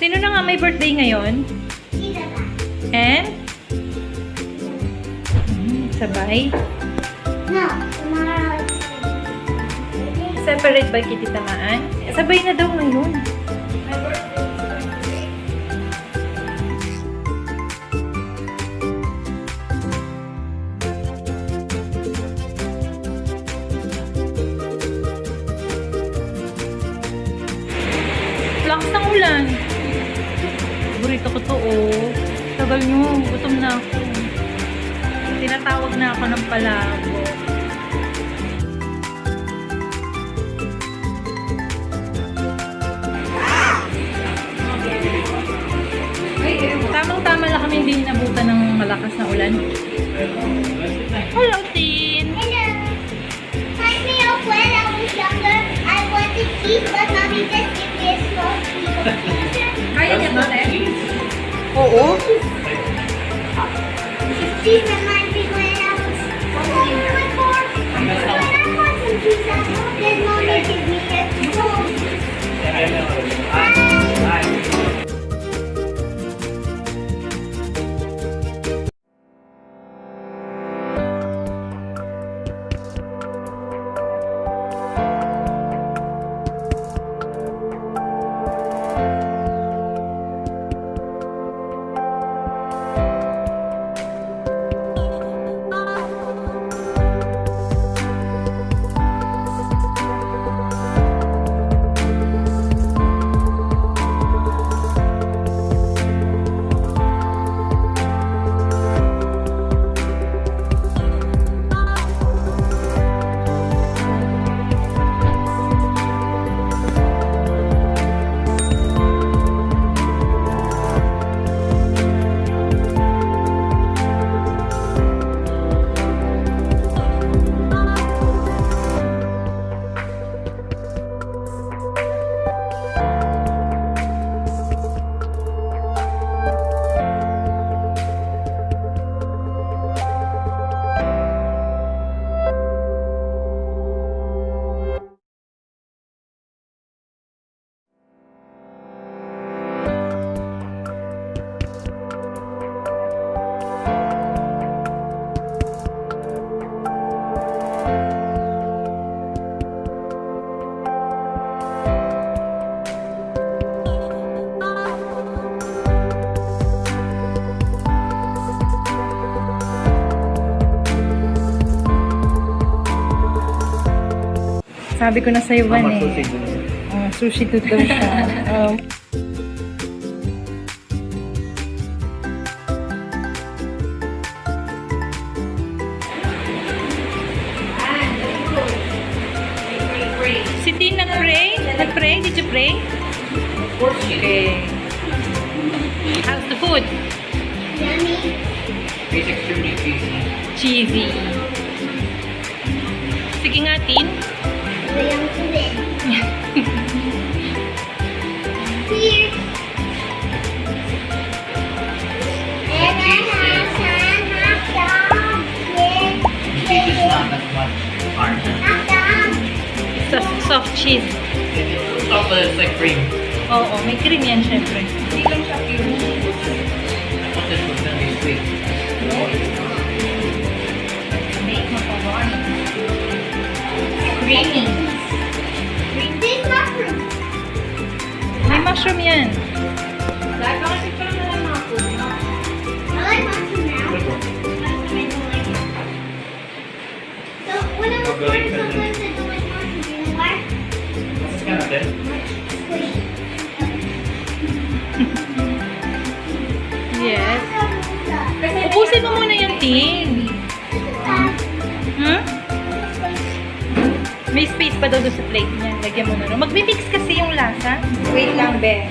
Sino na nga may birthday ngayon? And? Sabay? No, tomorrow. Separate ba kititamaan? Sabay na daw ngayon. Lakas ng ulan. Paborito ko to, oh. Tagal nyo. Gutom na ako. Tinatawag na ako ng palabo. Tamang-tama lang kami hindi nabutan ng malakas na ulan. Hello, Tin! Hello. Like me up when I was younger, I wanted cheese, but mommy just gave me a small piece. Kaya niya ba, Tin? Oo. Cheese reminds me when I was four. When I want some pizza, then mommy gave me a small piece. Sabi ko na sa'yo ba eh. Sushi to daw siya. Si Tin nag-pray? Nag-pray? Did you pray? Of course she did. Okay. How's the food? Yummy. It's extremely cheesy. Cheesy. Sige nga, Tin. William to win. Here. And I have some hot dog. Cheese is not that much hard. Hot dog. Soft cheese. It's also it's like cream. Oo, may cream yan, syempre. Hindi lang siya pure. I thought this was gonna be sweet. Make macaroni. Creamy. Big mushroom. May mushroom yan. I like mushroom now. So when I was born, sometimes I don't like mushroom. You know why? It's kind of good. Squishy. Yes. Ubusin mo muna yung Tin. Hmm? May space pa daw doon sa plate niya. Lagyan mo na. Magmi-mix kasi yung lasa. Wait lang, be.